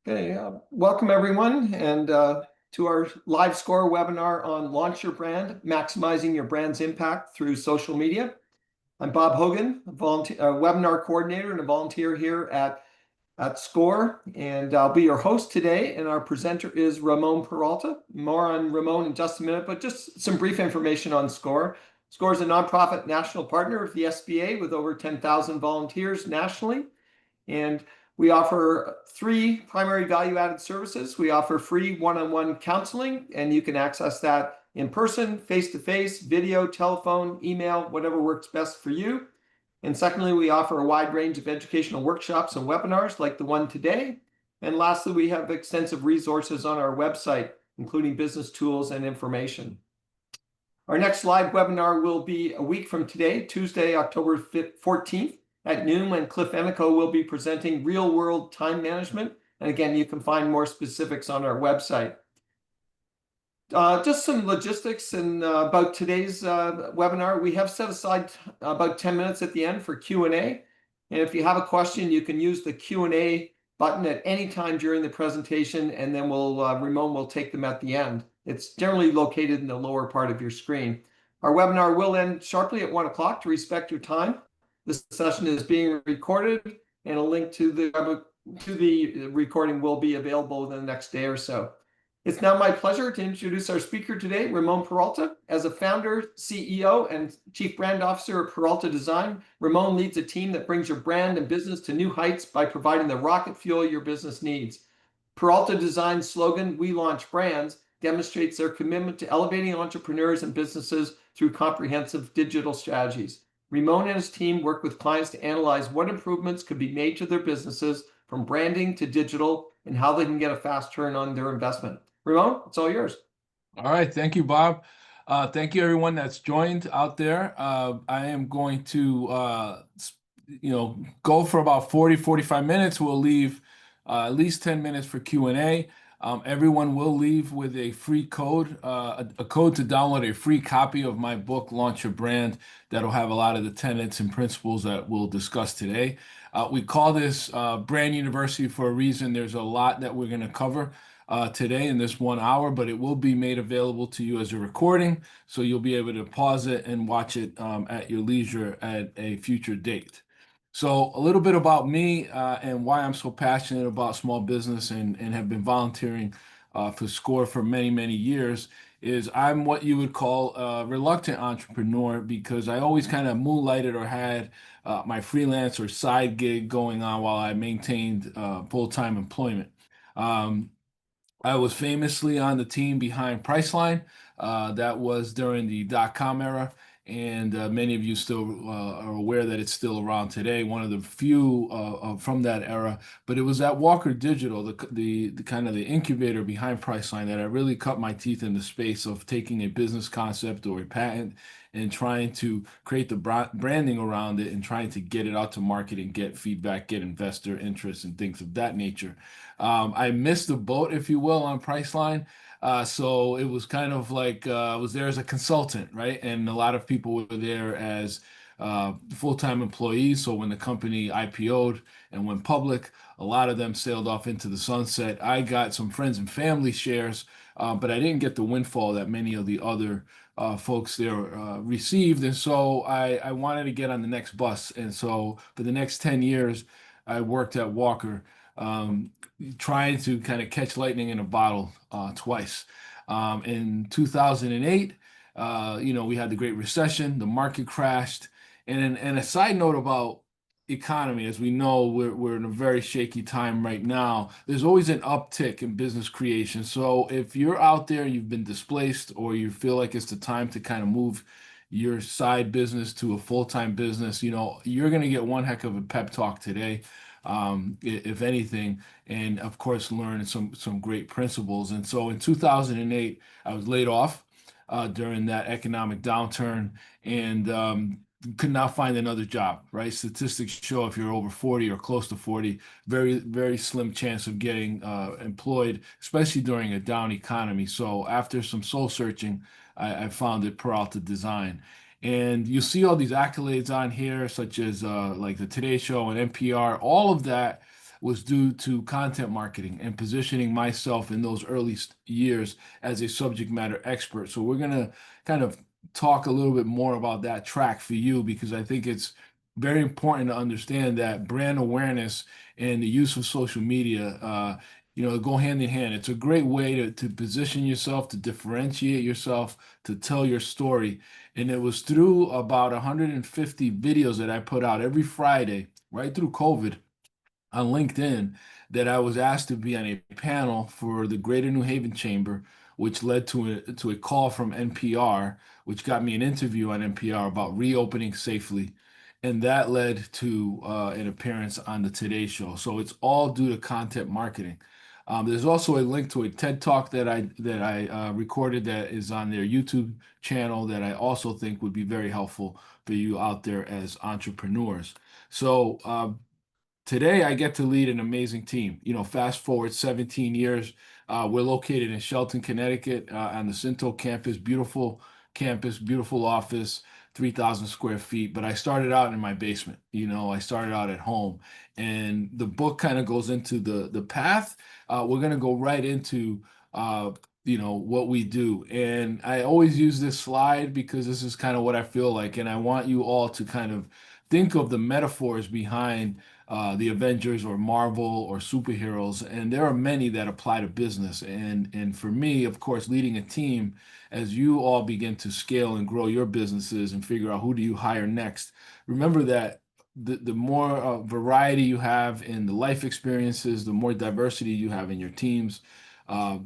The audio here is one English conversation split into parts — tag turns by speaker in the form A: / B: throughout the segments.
A: Okay, welcome everyone, and to our live score webinar on Launch Your Brand, Maximizing Your Brand's Impact Through Social Media. I'm Bob Hogan, a webinar coordinator and a volunteer here at SCORE, and I'll be your host today, and our presenter is Ramon Peralta. More on Ramon in just a minute, but just some brief information on SCORE. SCORE is a nonprofit national partner of the SBA with over 10,000 volunteers nationally. And we offer three primary value-added services. We offer free one-on-one counseling, and you can access that in person, face-to-face, video, telephone, email, whatever works best for you. And secondly, we offer a wide range of educational workshops and webinars like the one today. And lastly, we have extensive resources on our website, including business tools and information. Our next live webinar will be a week from today, Tuesday, October 14th. At noon, when Cliff Enico will be presenting real-world time management. And again, you can find more specifics on our website. Just some logistics and about today's webinar. We have set aside about 10 minutes at the end for Q&A. And if you have a question, you can use the Q&A button at any time during the presentation, and then Ramon will take them at the end. It's generally located in the lower part of your screen. Our webinar will end sharply at 1 o'clock to respect your time. This session is being recorded, and a link to the recording will be available within the next day or so. It's now my pleasure to introduce our speaker today, Ramon Peralta. As a founder, CEO, and Chief Brand Officer at Peralta Design, Ramon leads a team that brings your brand and business to new heights by providing the rocket fuel your business needs. Peralta Design's slogan, "We Launch Brands," demonstrates their commitment to elevating entrepreneurs and businesses through comprehensive digital strategies. Ramon and his team work with clients to analyze what improvements could be made to their businesses, from branding to digital, and how they can get a fast turn on their investment. Ramon, it's all yours.
B: All right, thank you, Bob. Thank you, everyone that's joined out there. I am going to, go for about 45 minutes. We'll leave at least 10 minutes for Q&A. Everyone will leave with a free code, a code to download a free copy of my book, Launch Your Brand, that'll have a lot of the tenets and principles that we'll discuss today. We call this Brand University for a reason. There's a lot that we're going to cover today in this 1 hour, but it will be made available to you as a recording, so you'll be able to pause it and watch it at your leisure at a future date. So a little bit about me and why I'm so passionate about small business and have been volunteering for SCORE for many, many years is I'm what you would call a reluctant entrepreneur, because I always kind of moonlighted or had my freelance or side gig going on while I maintained full-time employment. I was famously on the team behind Priceline. That was during the dot-com era. And many of you still are aware that it's still around today, one of the few from that era. But it was at Walker Digital, the kind of the incubator behind Priceline, that I really cut my teeth in the space of taking a business concept or a patent and trying to create the branding around it and trying to get it out to market and get feedback, get investor interest and things of that nature. I missed the boat, if you will, on Priceline. So it was kind of like I was there as a consultant, right? And a lot of people were there as full-time employees. So when the company IPO'd and went public, a lot of them sailed off into the sunset. I got some friends and family shares, but I didn't get the windfall that many of the other folks there received. And so I wanted to get on the next bus. And so for the next 10 years, I worked at Walker, trying to kind of catch lightning in a bottle twice. In 2008, we had the Great Recession, the market crashed. And a side note about economy, as we know, we're in a very shaky time right now. There's always an uptick in business creation. So if you're out there, you've been displaced, or you feel like it's the time to kind of move your side business to a full-time business, you're going to get one heck of a pep talk today. If anything, and of course, learn some great principles. And so in 2008, I was laid off during that economic downturn and could not find another job, right? Statistics show if you're over 40 or close to 40, very, very slim chance of getting employed, especially during a down economy. So after some soul searching, I founded Peralta Design. And you see all these accolades on here, such as like the Today Show and NPR. All of that was due to content marketing and positioning myself in those early years as a subject matter expert. So we're going to kind of talk a little bit more about that track for you because I think it's very important to understand that brand awareness and the use of social media, go hand in hand. It's a great way to position yourself, to differentiate yourself, to tell your story. And it was through about 150 videos that I put out every Friday, right through COVID on LinkedIn, that I was asked to be on a panel for the Greater New Haven Chamber, which led to a call from NPR, which got me an interview on NPR about reopening safely. And that led to an appearance on the Today Show. So it's all due to content marketing. There's also a link to a TED Talk that I recorded that is on their YouTube channel that I also think would be very helpful for you out there as entrepreneurs. So today, I get to lead an amazing team. Fast forward 17 years, we're located in Shelton, Connecticut, on the Cinto campus, beautiful office, 3,000 square feet. But I started out in my basement. I started out at home, and the book kind of goes into the path. We're gonna go right into what we do, and I always use this slide because this is kind of what I feel like, and I want you all to kind of think of the metaphors behind the Avengers or Marvel or superheroes, and there are many that apply to business. And for me, of course, leading a team as you all begin to scale and grow your businesses and figure out who do you hire next, remember that the more variety you have in the life experiences, the more diversity you have in your teams, uh,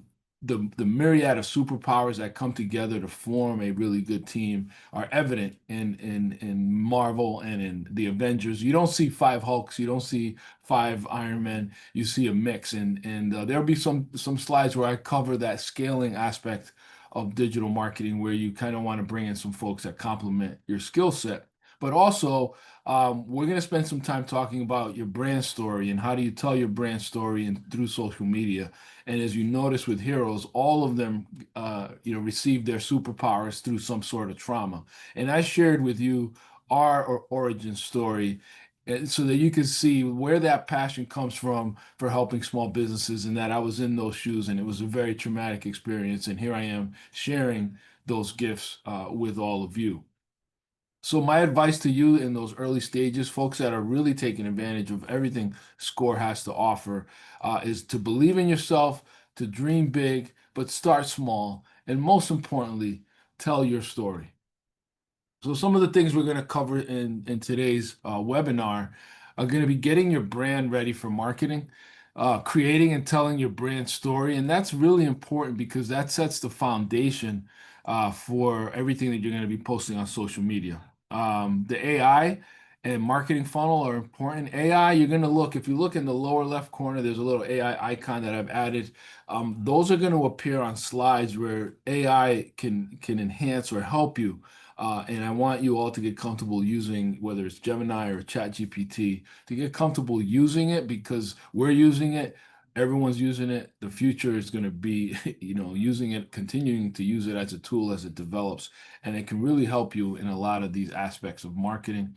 B: the myriad of superpowers that come together to form a really good team are evident in Marvel and in the Avengers. You don't see five Hulks, you don't see five Iron Men, you see a mix. And there'll be some slides where I cover that scaling aspect of digital marketing, where you kind of want to bring in some folks that complement your skill set. But also, we're going to spend some time talking about your brand story and how do you tell your brand story and through social media. And as you notice with heroes, all of them, received their superpowers through some sort of trauma. And I shared with you our origin story, so that you can see where that passion comes from for helping small businesses, and that I was in those shoes, and it was a very traumatic experience. And here I am sharing those gifts with all of you. So my advice to you in those early stages, folks that are really taking advantage of everything SCORE has to offer, is to believe in yourself, to dream big, but start small, and most importantly, tell your story. So some of the things we're going to cover in today's webinar are going to be getting your brand ready for marketing, creating and telling your brand story. And that's really important because that sets the foundation for everything that you're going to be posting on social media. The AI and marketing funnel are important. AI, you're going to look, if you look in the lower left corner, there's a little AI icon that I've added. Those are going to appear on slides where AI can enhance or help you. And I want you all to get comfortable using, whether it's Gemini or ChatGPT, to get comfortable using it because we're using it. Everyone's using it. The future is going to be, using it, continuing to use it as a tool as it develops. And it can really help you in a lot of these aspects of marketing.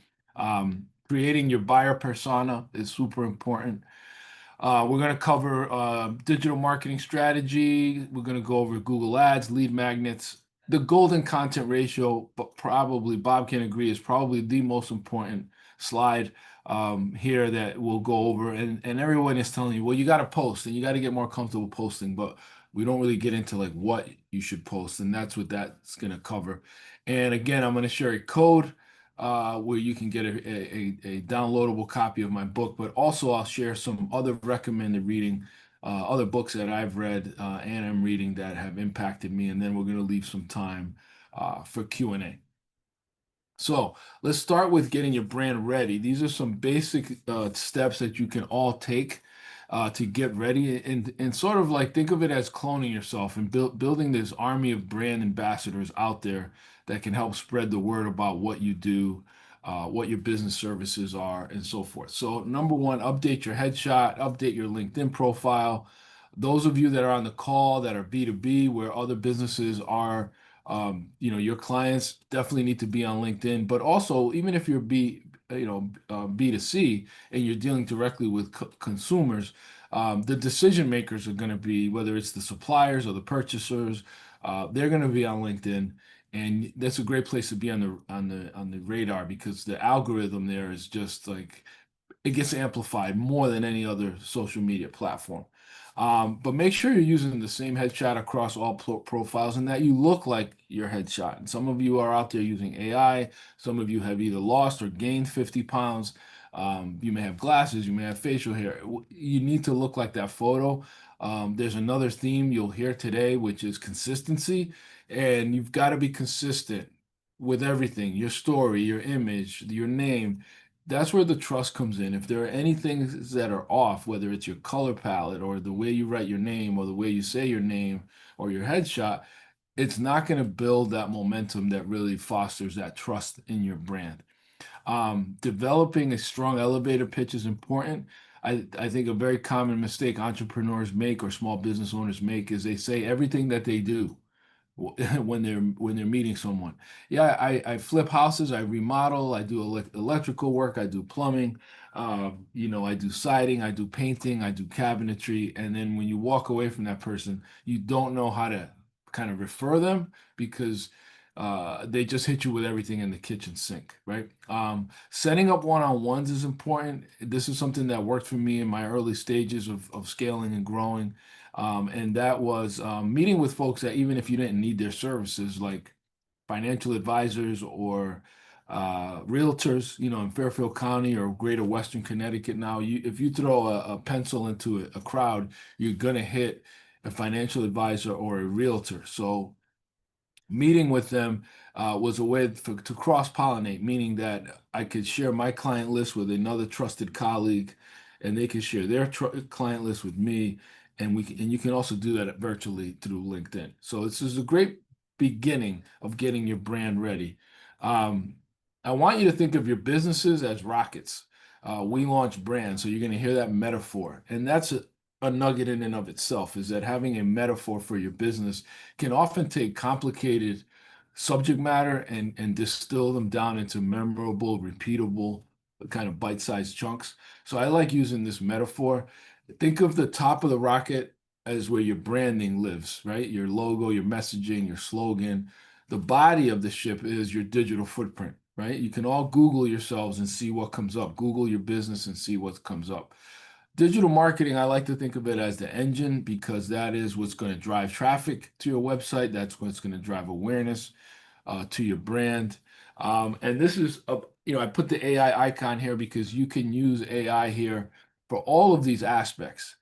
B: Creating your buyer persona is super important. We're going to cover digital marketing strategy. We're going to go over Google Ads, lead magnets. The golden content ratio, but probably Bob can agree, is probably the most important slide here that we'll go over. And everyone is telling you, well, you got to post and you got to get more comfortable posting, but we don't really get into like what you should post. And that's what that's going to cover. And again, I'm going to share a code where you can get a downloadable copy of my book, but also I'll share some other recommended reading, other books that I've read and I'm reading that have impacted me, and then we're going to leave some time for Q&A. So let's start with getting your brand ready. These are some basic steps that you can all take to get ready, and sort of like think of it as cloning yourself and building this army of brand ambassadors out there that can help spread the word about what you do, what your business services are, and so forth. So number one, update your headshot, update your LinkedIn profile. Those of you that are on the call that are B2B, where other businesses are, your clients definitely need to be on LinkedIn. But also, even if you're B2C, and you're dealing directly with consumers, the decision makers are going to be, whether it's the suppliers or the purchasers, they're going to be on LinkedIn, and that's a great place to be on the radar, because the algorithm there is just like, it gets amplified more than any other social media platform. But make sure you're using the same headshot across all profiles, and that you look like your headshot. And some of you are out there using AI. Some of you have either lost or gained 50 pounds. You may have glasses, you may have facial hair. You need to look like that photo. There's another theme you'll hear today, which is consistency. And you've got to be consistent with everything, your story, your image, your name. That's where the trust comes in. If there are any things that are off, whether it's your color palette or the way you write your name or the way you say your name or your headshot, it's not going to build that momentum that really fosters that trust in your brand. Developing a strong elevator pitch is important. I think a very common mistake entrepreneurs make or small business owners make is they say everything that they do when they're meeting someone. Yeah, I flip houses, I remodel, I do electrical work, I do plumbing, I do siding, I do painting, I do cabinetry, and then when you walk away from that person, you don't know how to kind of refer them, because they just hit you with everything in the kitchen sink, right? Setting up one-on-ones is important. This is something that worked for me in my early stages of scaling and growing. And that was meeting with folks that, even if you didn't need their services, like financial advisors or realtors, in Fairfield County or Greater Western Connecticut. Now, if you throw a pencil into a crowd, you're going to hit a financial advisor or a realtor. So meeting with them was a way to cross-pollinate, meaning that I could share my client list with another trusted colleague, and they could share their client list with me, and you can also do that virtually through LinkedIn. So this is a great beginning of getting your brand ready. Um, I want you to think of your businesses as rockets. We launch brands, so you're going to hear that metaphor, and that's a nugget in and of itself, is that having a metaphor for your business can often take complicated subject matter and distill them down into memorable, repeatable, kind of bite-sized chunks. So I like using this metaphor. Think of the top of the rocket as where your branding lives, right? Your logo, your messaging, your slogan. The body of the ship is your digital footprint, right? You can all Google yourselves and see what comes up. Google your business and see what comes up. Digital marketing, I like to think of it as the engine, because that is what's going to drive traffic to your website. That's what's going to drive awareness to your brand. And this is, I put the AI icon here because you can use AI here for all of these aspects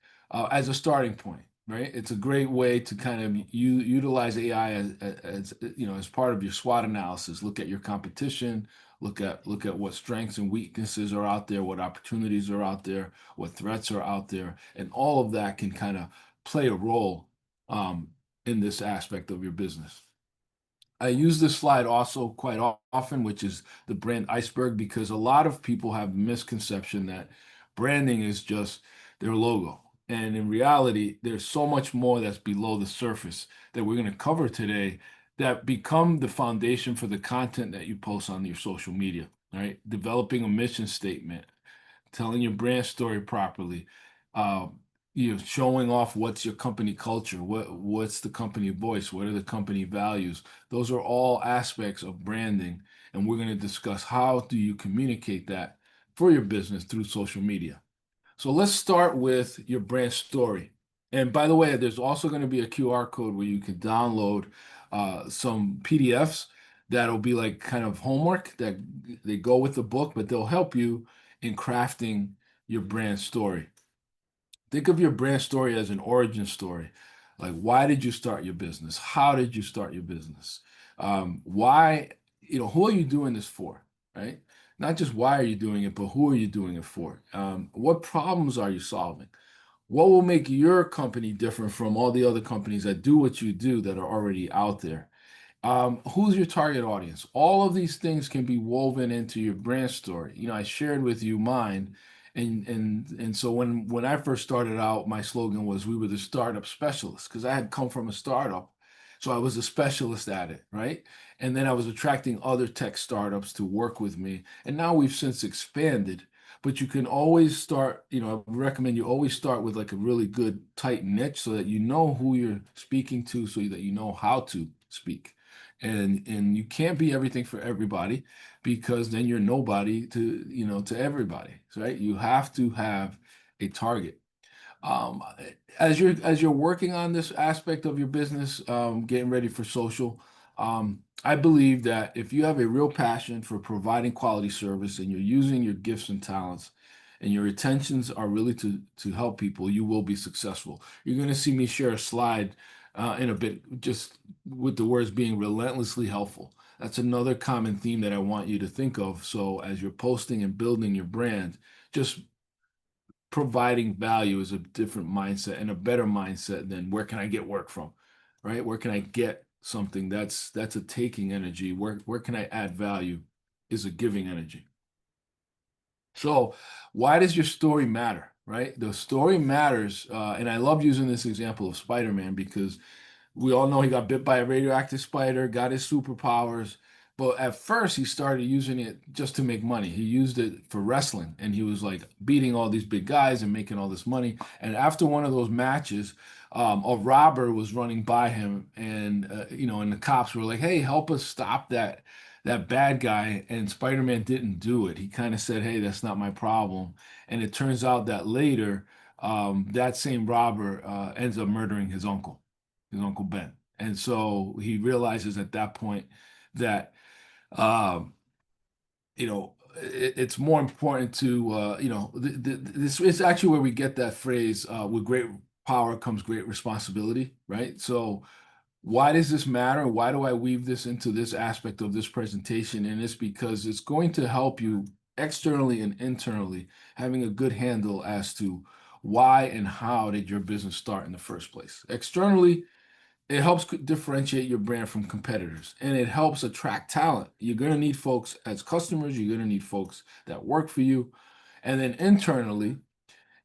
B: as a starting point, right? It's a great way to kind of utilize AI as part of your SWOT analysis. Look at your competition, look at what strengths and weaknesses are out there, what opportunities are out there, what threats are out there, and all of that can kind of play a role in this aspect of your business. I use this slide also quite often, which is the brand iceberg, because a lot of people have a misconception that branding is just their logo. And in reality, there's so much more that's below the surface that we're going to cover today that become the foundation for the content that you post on your social media, right? Developing a mission statement, telling your brand story properly, uh, showing off what's your company culture, what's the company voice, what are the company values. Those are all aspects of branding, and we're going to discuss how do you communicate that for your business through social media. So let's start with your brand story. And by the way, there's also going to be a QR code where you can download some PDFs that'll be like kind of homework that they go with the book, but they'll help you in crafting your brand story. Think of your brand story as an origin story. Like, why did you start your business? How did you start your business? Why, who are you doing this for, right? Not just why are you doing it, but who are you doing it for? What problems are you solving? What will make your company different from all the other companies that do what you do that are already out there? Who's your target audience? All of these things can be woven into your brand story. I shared with you mine, and so when I first started out, my slogan was we were the startup specialists, because I had come from a startup. So I was a specialist at it, right? And then I was attracting other tech startups to work with me. And now we've since expanded, but you can always start, I recommend you always start with like a really good tight niche so that you know who you're speaking to, so that you know how to speak. And you can't be everything for everybody, because then you're nobody to everybody, right? You have to have a target. Um, as you're working on this aspect of your business, getting ready for social, I believe that if you have a real passion for providing quality service and you're using your gifts and talents and your intentions are really to help people, you will be successful. You're going to see me share a slide in a bit, just with the words being relentlessly helpful. That's another common theme that I want you to think of. So as you're posting and building your brand, just providing value is a different mindset and a better mindset than where can I get work from, right? Where can I get something? That's a taking energy. Where can I add value is a giving energy. So why does your story matter, right? The story matters, and I love using this example of Spider-Man because we all know he got bit by a radioactive spider, got his superpowers. But at first, he started using it just to make money. He used it for wrestling, and he was like beating all these big guys and making all this money. And after one of those matches, a robber was running by him, and and the cops were like, "Hey, help us stop that bad guy." And Spider-Man didn't do it. He kind of said, "Hey, that's not my problem." And it turns out that later, that same robber ends up murdering his uncle Ben. And so he realizes at that point that um, it's more important to this is actually where we get that phrase, with great power comes great responsibility, right? So why does this matter? Why do I weave this into this aspect of this presentation? And it's because it's going to help you externally and internally having a good handle as to why and how did your business start in the first place. Externally, it helps differentiate your brand from competitors, and it helps attract talent. You're going to need folks as customers, you're going to need folks that work for you. And then internally,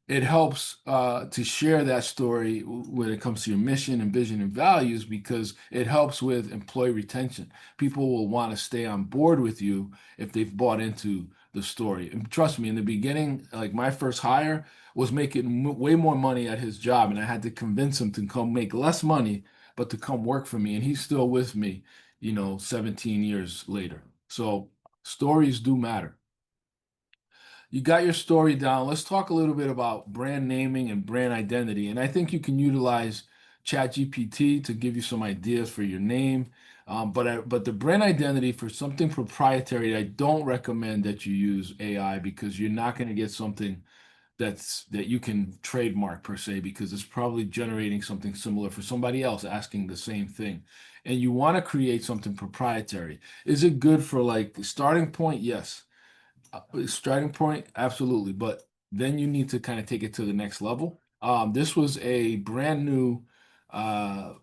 B: it helps to share that story when it comes to your mission and vision and values, because it helps with employee retention. People will want to stay on board with you if they've bought into the story. And trust me, in the beginning, like my first hire was making way more money at his job, and I had to convince him to come make less money, but to come work for me. And he's still with me, 17 years later. So stories do matter. You got your story down. Let's talk a little bit about brand naming and brand identity. And I think you can utilize ChatGPT to give you some ideas for your name. But the brand identity for something proprietary, I don't recommend that you use AI, because you're not going to get something that you can trademark per se, because it's probably generating something similar for somebody else asking the same thing. And you want to create something proprietary. Is it good for like the starting point? Yes. Starting point, absolutely. But then you need to kind of take it to the next level. This was a brand new uh,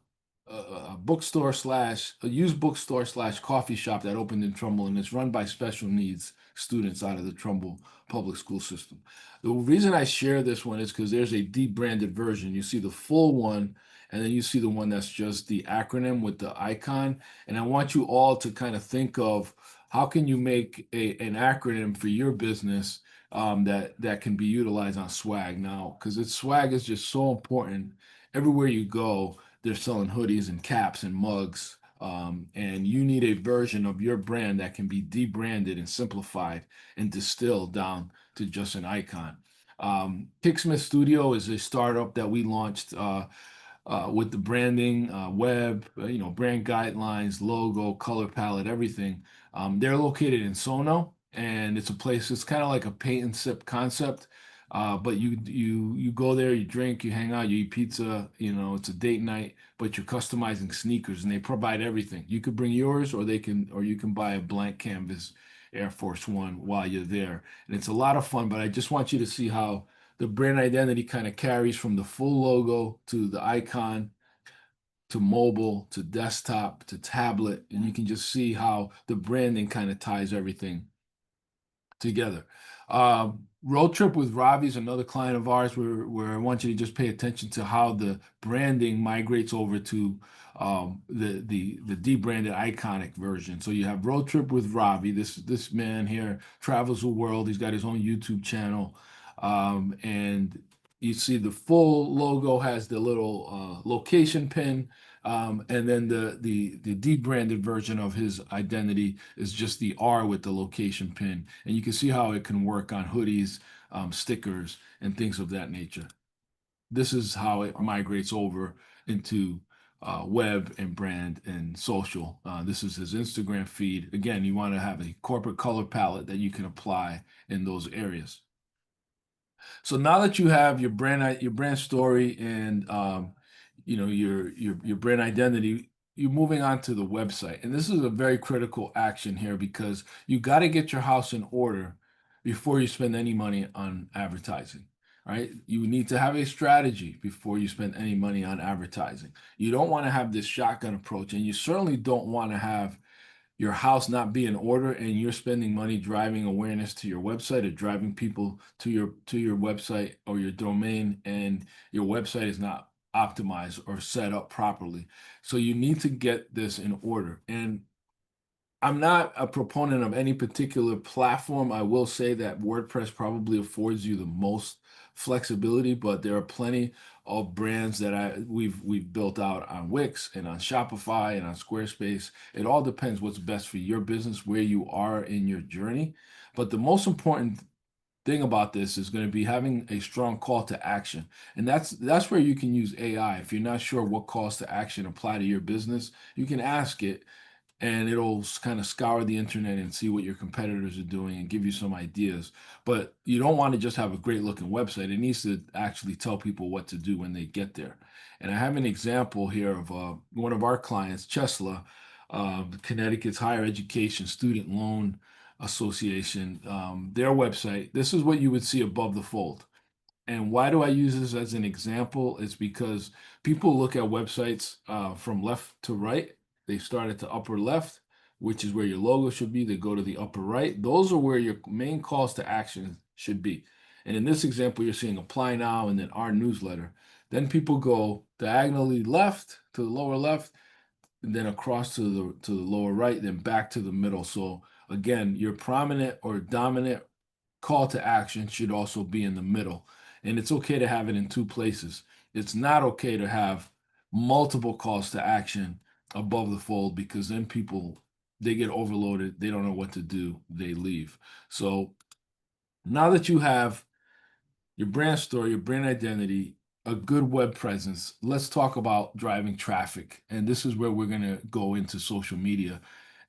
B: a bookstore slash a used bookstore slash coffee shop that opened in Trumbull, and it's run by special needs students out of the Trumbull public school system. The reason I share this one is because there's a debranded version. You see the full one, and then you see the one that's just the acronym with the icon. And I want you all to kind of think of how can you make an acronym for your business, that can be utilized on swag now, because it's swag is just so important everywhere you go. They're selling hoodies and caps and mugs. And you need a version of your brand that can be debranded and simplified and distilled down to just an icon. Kicksmith Studio is a startup that we launched with the branding, web, brand guidelines, logo, color palette, everything. They're located in Sono, and it's a place. It's kind of like a paint and sip concept. But you go there, you drink, you hang out, you eat pizza. It's a date night, but you're customizing sneakers, and they provide everything. You could bring yours, or you can buy a blank canvas Air Force One while you're there, and it's a lot of fun. But I just want you to see how the brand identity kind of carries from the full logo to the icon to mobile to desktop to tablet, and you can just see how the branding kind of ties everything together. Road Trip with Ravi is another client of ours where I want you to just pay attention to how the branding migrates over to the debranded iconic version. So you have Road Trip with Ravi. This man here travels the world. He's got his own YouTube channel, and you see the full logo has the little location pin. And then the debranded version of his identity is just the R with the location pin. And you can see how it can work on hoodies, stickers, and things of that nature. This is how it migrates over into web and brand and social. This is his Instagram feed. Again, you want to have a corporate color palette that you can apply in those areas. So now that you have your brand story, and your brand identity, you're moving on to the website. And this is a very critical action here because you got to get your house in order before you spend any money on advertising. Right? You need to have a strategy before you spend any money on advertising. You don't want to have this shotgun approach, and you certainly don't want to have your house not be in order and you're spending money driving awareness to your website or driving people to your website or your domain, and your website is not optimized or set up properly. So you need to get this in order. And I'm not a proponent of any particular platform. I will say that WordPress probably affords you the most flexibility, but there are plenty of brands that we've built out on Wix and on Shopify and on Squarespace. It all depends what's best for your business, where you are in your journey. But the most important thing about this is going to be having a strong call to action. And that's where you can use AI. If you're not sure what calls to action apply to your business, you can ask it and it'll kind of scour the internet and see what your competitors are doing and give you some ideas. But you don't want to just have a great looking website. It needs to actually tell people what to do when they get there. And I have an example here of one of our clients, Chesla, Connecticut's Higher Education Student Loan Association. Their website, this is what you would see above the fold. And why do I use this as an example? It's because people look at websites from left to right. They start at the upper left, which is where your logo should be. They go to the upper right. Those are where your main calls to action should be. And in this example, you're seeing apply now and then our newsletter. Then people go diagonally left to the lower left, and then across to the lower right, then back to the middle. So again, your prominent or dominant call to action should also be in the middle. And it's okay to have it in two places. It's not okay to have multiple calls to action above the fold because then people they get overloaded, they don't know what to do, they leave. So now that you have your brand story, your brand identity, a good web presence, let's talk about driving traffic. And this is where we're going to go into social media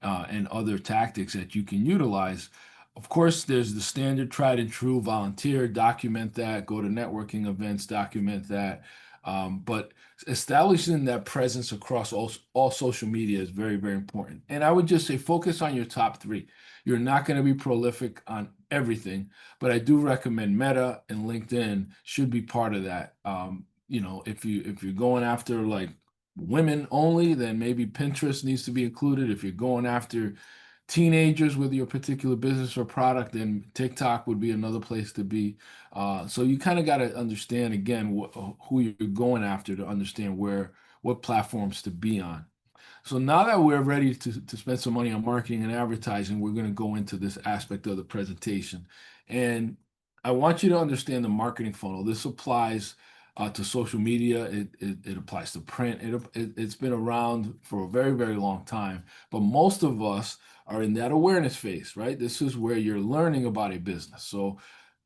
B: and other tactics that you can utilize. Of course, there's the standard tried and true volunteer, document that, go to networking events, document that. But establishing that presence across all social media is very, very important. And I would just say focus on your top three. You're not going to be prolific on everything, but I do recommend Meta and LinkedIn should be part of that. If you're going after like women only, then maybe Pinterest needs to be included. If you're going after teenagers with your particular business or product, then TikTok would be another place to be. So you kind of got to understand again who you're going after to understand what platforms to be on. So now that we're ready to spend some money on marketing and advertising, we're going to go into this aspect of the presentation. And I want you to understand the marketing funnel. This applies to social media. It applies to print. It's been around for a very, very long time. But most of us are in that awareness phase, right? This is where you're learning about a business. So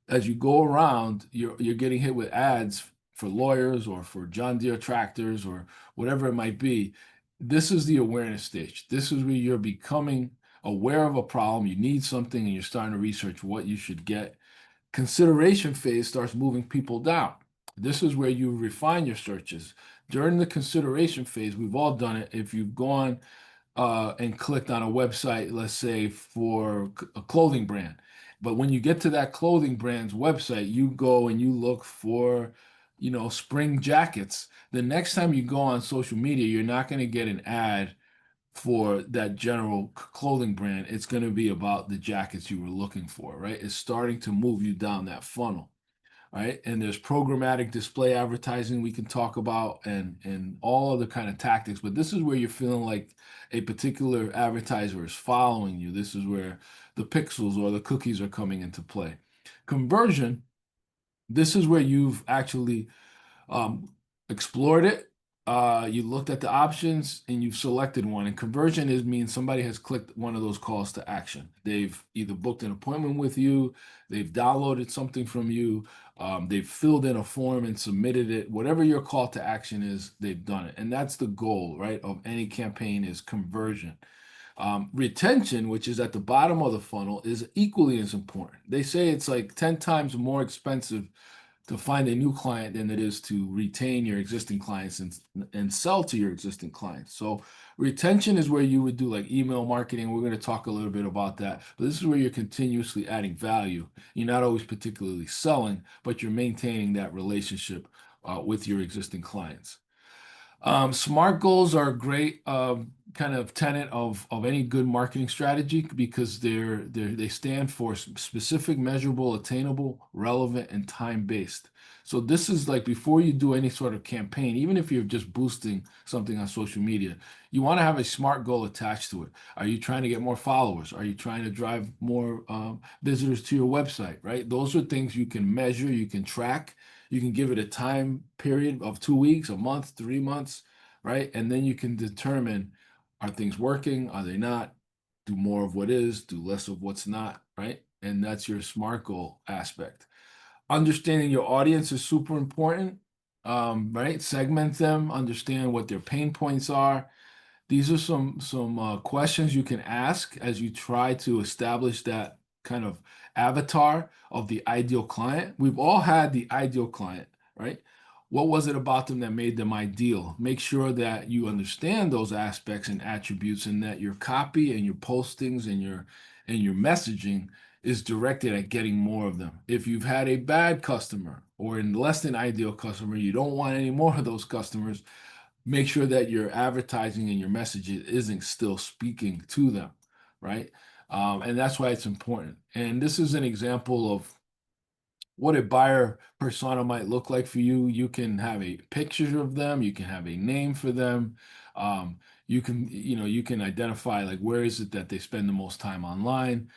B: as you go around, you're getting hit with ads for lawyers or for John Deere tractors or whatever it might be. This is the awareness stage. This is where you're becoming aware of a problem. You need something and you're starting to research what you should get. Consideration phase starts moving people down. This is where you refine your searches. During the consideration phase, we've all done it. If you've gone and clicked on a website, let's say for a clothing brand. But when you get to that clothing brand's website, you go and you look for, spring jackets. The next time you go on social media, you're not going to get an ad for that general clothing brand, it's going to be about the jackets you were looking for, right? It's starting to move you down that funnel, right? And there's programmatic display advertising we can talk about, and all other kind of tactics. But this is where you're feeling like a particular advertiser is following you. This is where the pixels or the cookies are coming into play. Conversion, this is where you've actually um, explored it. You looked at the options and you've selected one. And conversion is means somebody has clicked one of those calls to action. They've either booked an appointment with you, they've downloaded something from you, they've filled in a form and submitted it. Whatever your call to action is, they've done it. And that's the goal, right, of any campaign is conversion. Retention, which is at the bottom of the funnel, is equally as important. They say it's like 10 times more expensive to find a new client than it is to retain your existing clients and sell to your existing clients. So retention is where you would do like email marketing. We're going to talk a little bit about that, but this is where you're continuously adding value. You're not always particularly selling, but you're maintaining that relationship with your existing clients. SMART goals are a great kind of tenet of any good marketing strategy because they stand for specific, measurable, attainable, relevant, and time-based. So this is like before you do any sort of campaign, even if you're just boosting something on social media, you want to have a SMART goal attached to it. Are you trying to get more followers? Are you trying to drive more visitors to your website, right? Those are things you can measure, you can track. You can give it a time period of 2 weeks, a month, 3 months, right? And then you can determine, are things working? Are they not? Do more of what is, do less of what's not, right? And that's your SMART goal aspect. Understanding your audience is super important, right? Segment them, understand what their pain points are. These are some questions you can ask as you try to establish that kind of avatar of the ideal client. We've all had the ideal client, right? What was it about them that made them ideal? Make sure that you understand those aspects and attributes, and that your copy and your postings and your messaging is directed at getting more of them. If you've had a bad customer or a less than ideal customer, you don't want any more of those customers. Make sure that your advertising and your message isn't still speaking to them, right? And that's why it's important. And this is an example of what a buyer persona might look like for you. You can have a picture of them, you can have a name for them. You can identify like where is it that they spend the most time online.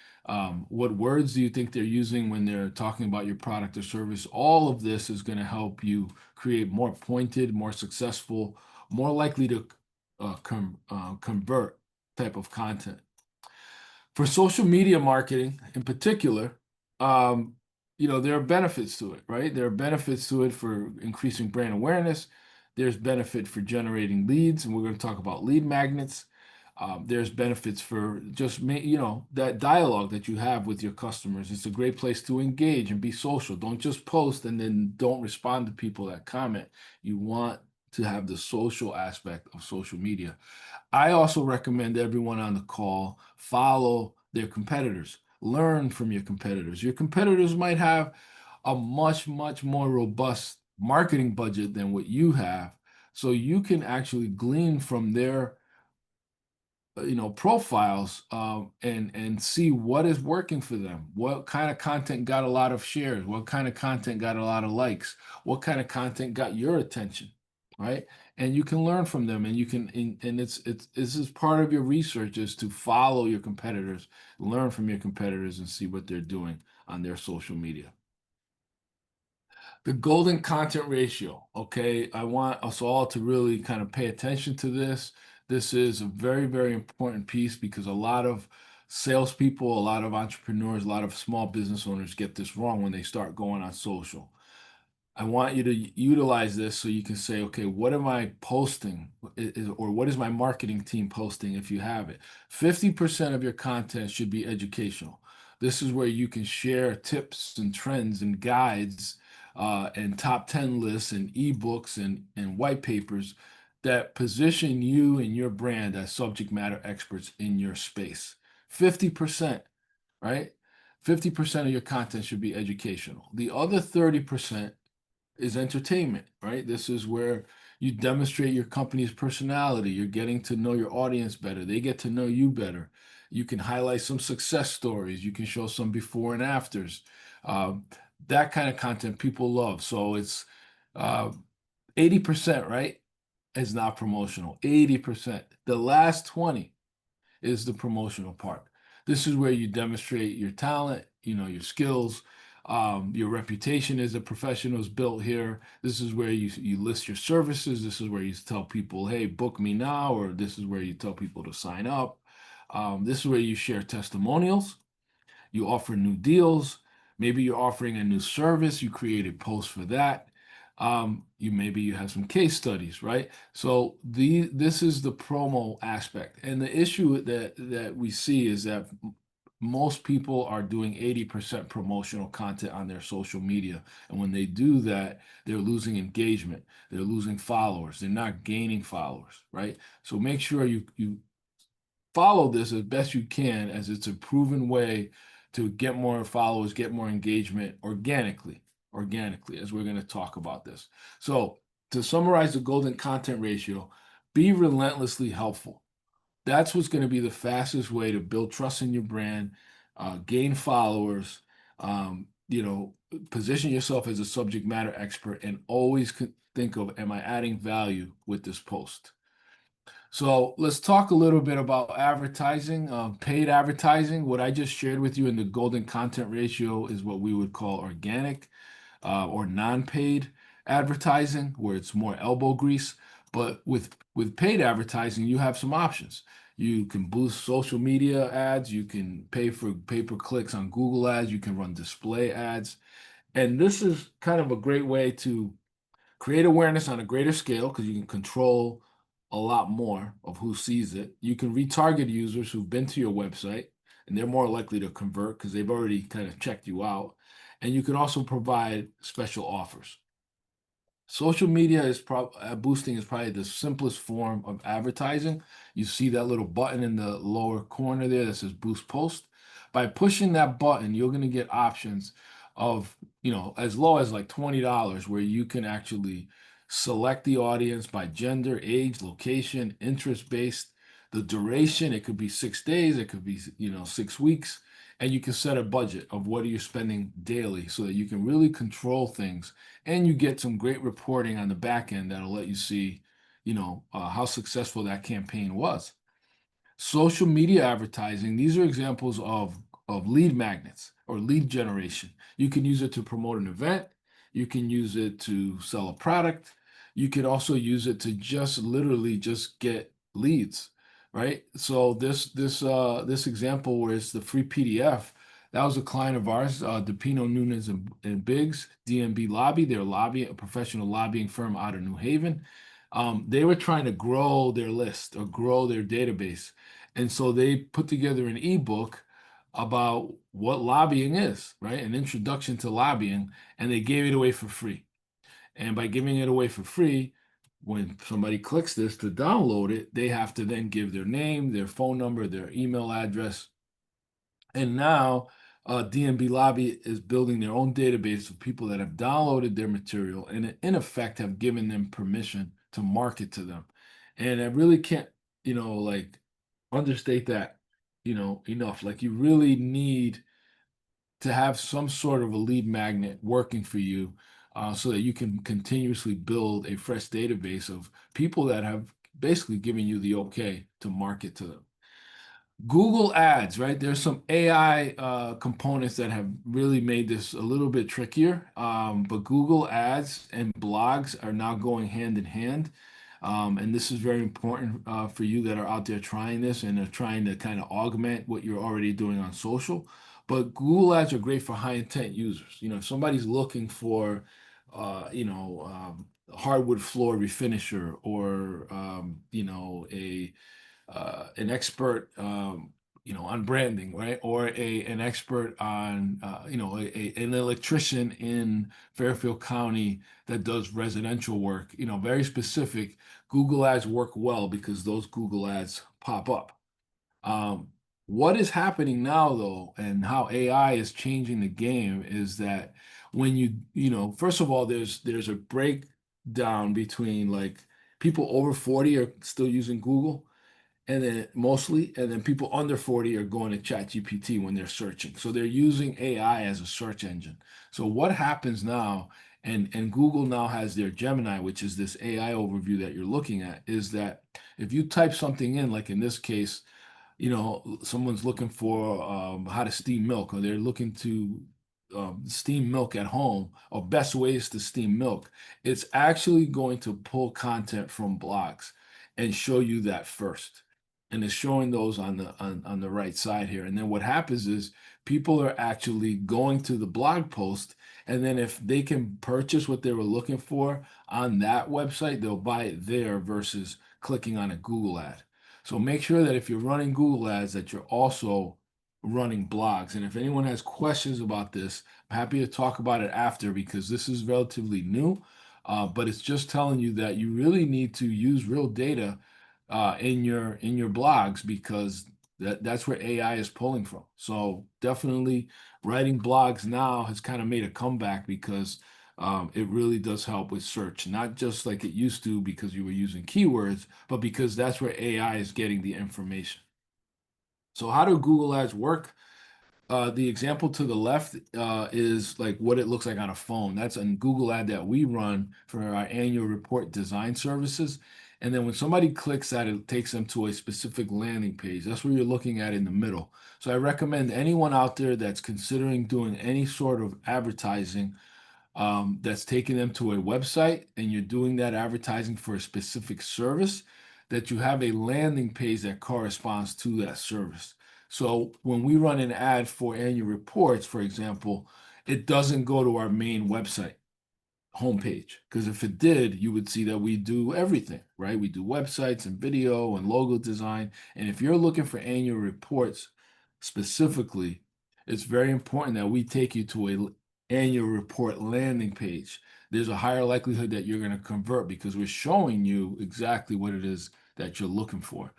B: What words do you think they're using when they're talking about your product or service? All of this is going to help you create more pointed, more successful, more likely to convert type of content. For social media marketing in particular, um, there are benefits to it, right? There are benefits to it for increasing brand awareness. There's benefit for generating leads, and we're going to talk about lead magnets. There's benefits for just that dialogue that you have with your customers. It's a great place to engage and be social. Don't just post and then don't respond to people that comment. You want to have the social aspect of social media. I also recommend everyone on the call follow their competitors. Learn from your competitors. Your competitors might have a much, much more robust marketing budget than what you have. So you can actually glean from their profiles, and see what is working for them, what kind of content got a lot of shares, what kind of content got a lot of likes, what kind of content got your attention, right? And you can learn from them, and you can and it's this is part of your research, is to follow your competitors, learn from your competitors, and see what they're doing on their social media. The golden content ratio. Okay, I want us all to really kind of pay attention to this. This is a very, very important piece because a lot of salespeople, a lot of entrepreneurs, a lot of small business owners get this wrong when they start going on social. I want you to utilize this so you can say, okay, what am I posting? Or what is my marketing team posting if you have it? 50% of your content should be educational. This is where you can share tips and trends and guides, and top 10 lists and ebooks and white papers that position you and your brand as subject matter experts in your space. 50%, right? 50% of your content should be educational. The other 30% is entertainment, right? This is where You demonstrate your company's personality. You're getting to know your audience better. They get to know you better. You can highlight some success stories. You can show some before and afters. Um, that kind of content people love. So it's uh, 80%, right? Is not promotional. 80%. The last 20 is the promotional part. This is where you demonstrate your talent, your skills. Your reputation as a professional is built here. This is where you list your services. This is where you tell people, hey, book me now, or this is where you tell people to sign up. This is where you share testimonials. You offer new deals. Maybe you're offering a new service. You create a post for that. You have some case studies, right? So this is the promo aspect. And the issue that we see is that most people are doing 80% promotional content on their social media. And when they do that, they're losing engagement, they're losing followers, they're not gaining followers, right? So make sure you follow this as best you can, as it's a proven way to get more followers, get more engagement organically, as we're going to talk about this. So to summarize the golden content ratio, be relentlessly helpful. That's what's going to be the fastest way to build trust in your brand, gain followers, position yourself as a subject matter expert, and always think of, am I adding value with this post? So let's talk a little bit about advertising, paid advertising. What I just shared with you in the golden content ratio is what we would call organic or non-paid advertising, where it's more elbow grease. But with paid advertising, you have some options. You can boost social media ads. You can pay for pay-per-clicks on Google ads. You can run display ads. And this is kind of a great way to create awareness on a greater scale because you can control a lot more of who sees it. You can retarget users who've been to your website, and they're more likely to convert because they've already kind of checked you out. And you can also provide special offers. Social media is boosting is probably the simplest form of advertising. You see that little button in the lower corner there that says boost post. By pushing that button, you're going to get options of, as low as like $20 where you can actually select the audience by gender, age, location, interest based, the duration. It could be 6 days, it could be, 6 weeks, and you can set a budget of what are you spending daily so that you can really control things, and you get some great reporting on the back end that'll let you see, how successful that campaign was. Social media advertising, these are examples of lead magnets or lead generation. You can use it to promote an event. You can use it to sell a product. You could also use it to just literally just get leads, right? So this example where it's the free PDF, that was a client of ours, DePino Nunes and Biggs, DNB Lobby. They're a professional lobbying firm out of New Haven. They were trying to grow their list or grow their database. And so they put together an ebook about what lobbying is, right? An introduction to lobbying, and they gave it away for free. And by giving it away for free, when somebody clicks this to download it, they have to then give their name, their phone number, their email address. And now DNB Lobby is building their own database of people that have downloaded their material and in effect have given them permission to market to them. And I really can't, like understate that, enough. Like you really need to have some sort of a lead magnet working for you so that you can continuously build a fresh database of people that have basically given you the okay to market to them. Google Ads, right? There's some AI components that have really made this a little bit trickier, but Google Ads and blogs are now going hand in hand. And this is very important for you that are out there trying this and are trying to kind of augment what you're already doing on social. But Google Ads are great for high intent users. If somebody's looking for, hardwood floor refinisher or, a an expert, on branding, right? Or an expert on, an electrician in Fairfield County that does residential work, very specific. Google Ads work well because those Google Ads pop up. Um, what is happening now, though, and how AI is changing the game is that when first of all, there's a breakdown between like people over 40 are still using Google, and then mostly, and then people under 40 are going to ChatGPT when they're searching. So they're using AI as a search engine. So what happens now, and Google now has their Gemini, which is this AI overview that you're looking at, is that if you type something in, like in this case, someone's looking for how to steam milk, or they're looking to steam milk at home, or best ways to steam milk, it's actually going to pull content from blogs and show you that first. And it's showing those on the right side here. And then what happens is people are actually going to the blog post, and then if they can purchase what they were looking for on that website, they'll buy it there versus clicking on a Google ad. So make sure that if you're running Google ads, that you're also running blogs. And if anyone has questions about this, I'm happy to talk about it after, because this is relatively new. But it's just telling you that you really need to use real data in your blogs, because that's where AI is pulling from. So definitely writing blogs now has kind of made a comeback, because it really does help with search, not just like it used to because you were using keywords, but because that's where AI is getting the information. So how do Google Ads work? The example to the left is like what it looks like on a phone. That's a Google ad that we run for our annual report design services. And then when somebody clicks that, it takes them to a specific landing page. That's what you're looking at in the middle. So I recommend anyone out there that's considering doing any sort of advertising, that's taking them to a website, and you're doing that advertising for a specific service, that you have a landing page that corresponds to that service. So when we run an ad for annual reports, for example, it doesn't go to our main website homepage, because if it did, you would see that we do everything, right? We do websites and video and logo design. And if you're looking for annual reports specifically, it's very important that we take you to a annual report landing page. There's a higher likelihood that you're going to convert, because we're showing you exactly what it is that you're looking for.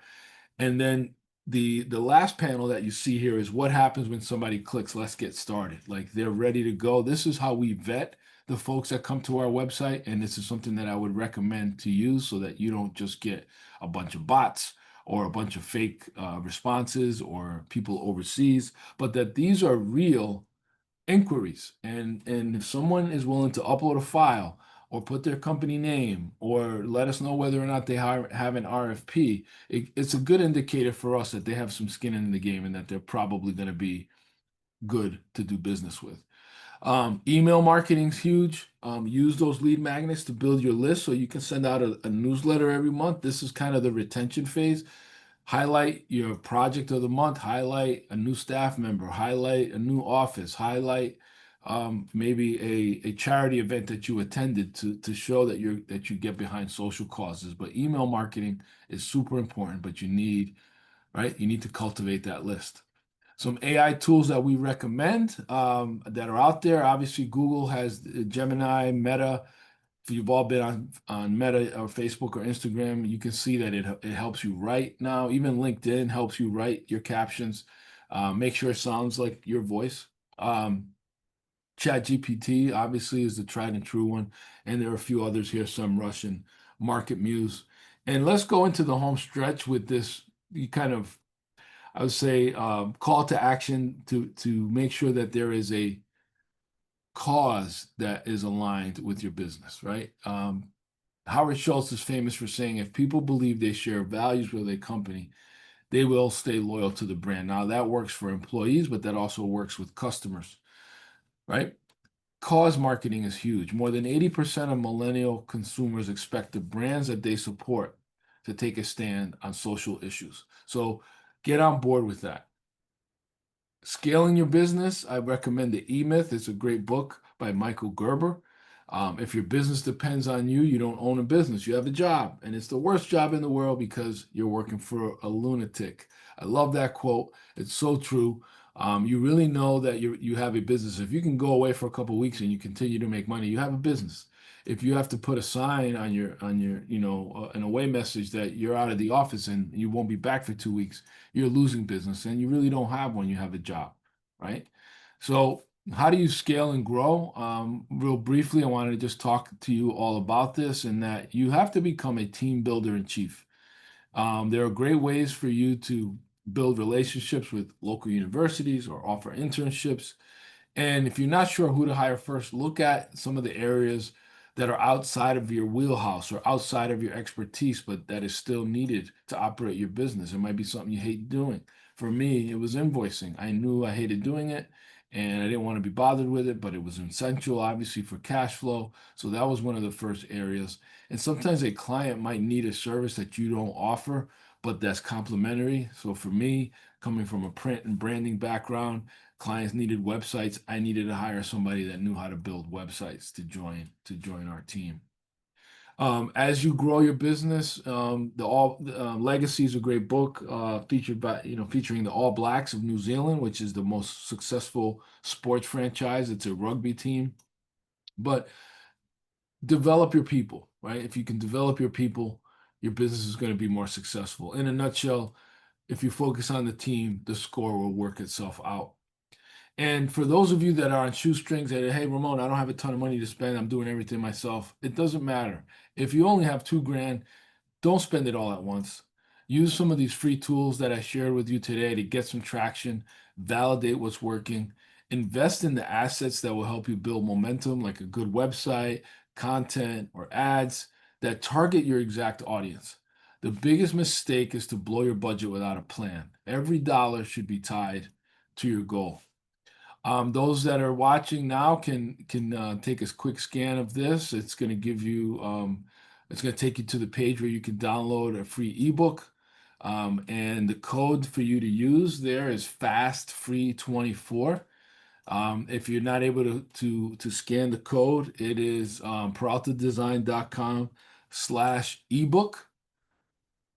B: And then the last panel that you see here is what happens when somebody clicks let's get started. Like they're ready to go. This is how we vet the folks that come to our website, and this is something that I would recommend to use, so that you don't just get a bunch of bots or a bunch of fake responses or people overseas, but that these are real inquiries. And if someone is willing to upload a file or put their company name or let us know whether or not they have an RFP, it's a good indicator for us that they have some skin in the game, and that they're probably going to be good to do business with. Email marketing is huge. Use those lead magnets to build your list, so you can send out a newsletter every month. This is kind of the retention phase. Highlight your project of the month, highlight a new staff member, highlight a new office, highlight maybe a charity event that you attended, to show that you get behind social causes. But email marketing is super important, but you need to cultivate that list. Some AI tools that we recommend that are out there. Obviously, Google has Gemini, Meta. If you've all been on Meta or Facebook or Instagram, you can see that it helps you write now. Even LinkedIn helps you write your captions. Make sure it sounds like your voice. ChatGPT obviously is the tried and true one, and there are a few others here, some Russian, Market Muse. And let's go into the home stretch with this kind of, I would say, call to action to make sure that there is a cause that is aligned with your business, right? Howard Schultz is famous for saying, if people believe they share values with a company, they will stay loyal to the brand. Now, that works for employees, but that also works with customers, right? Cause marketing is huge. More than 80% of millennial consumers expect the brands that they support to take a stand on social issues. So get on board with that. Scaling your business, I recommend The E-Myth. It's a great book by Michael Gerber. If your business depends on you, you don't own a business. You have a job, and it's the worst job in the world because you're working for a lunatic. I love that quote. It's so true. You really know that you have a business. If you can go away for a couple of weeks and you continue to make money, you have a business. If you have to put a sign on your an away message that you're out of the office and you won't be back for 2 weeks, you're losing business, and you really don't have one. You have a job, right? So How do you scale and grow? Real briefly, I wanted to just talk to you all about this and that you have to become a team builder in chief. There are great ways for you to build relationships with local universities or offer internships. And if you're not sure who to hire first, look at some of the areas that are outside of your wheelhouse or outside of your expertise, but that is still needed to operate your business. It might be something you hate doing. For me, it was invoicing. I knew I hated doing it and I didn't want to be bothered with it, but it was essential, obviously, for cash flow. So that was one of the first areas. And sometimes a client might need a service that you don't offer, but that's complementary. So for me, coming from a print and branding background, clients needed websites. I needed to hire somebody that knew how to build websites to join our team. As you grow your business, the All Legacy is a great book featured by featuring the All Blacks of New Zealand, which is the most successful sports franchise. It's a rugby team, but develop your people, right? If you can develop your people, your business is going to be more successful. In a nutshell, if you focus on the team, the score will work itself out. And for those of you that are on shoestrings, that hey, Ramon, I don't have a ton of money to spend. I'm doing everything myself. It doesn't matter. If you only have 2 grand, don't spend it all at once. Use some of these free tools that I shared with you today to get some traction, validate what's working, invest in the assets that will help you build momentum, like a good website, content, or ads that target your exact audience. The biggest mistake is to blow your budget without a plan. Every dollar should be tied to your goal. Those that are watching now can take a quick scan of this. It's going to give you it's going to take you to the page where you can download a free ebook. And the code for you to use there is FASTFree24. If you're not able to scan the code, it is peraltadesign.com/ebook.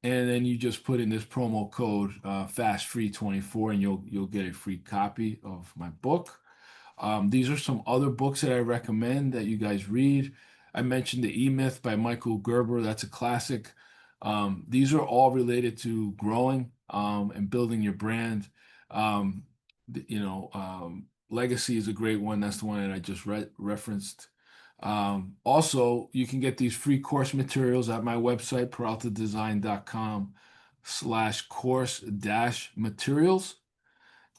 B: And then you just put in this promo code FASTFree24 and you'll get a free copy of my book. These are some other books that I recommend that you guys read. I mentioned The E-Myth by Michael Gerber. That's a classic. These are all related to growing and building your brand. Um, Legacy is a great one. That's the one that I just referenced. Also, you can get these free course materials at my website, peraltadesign.com/course-materials.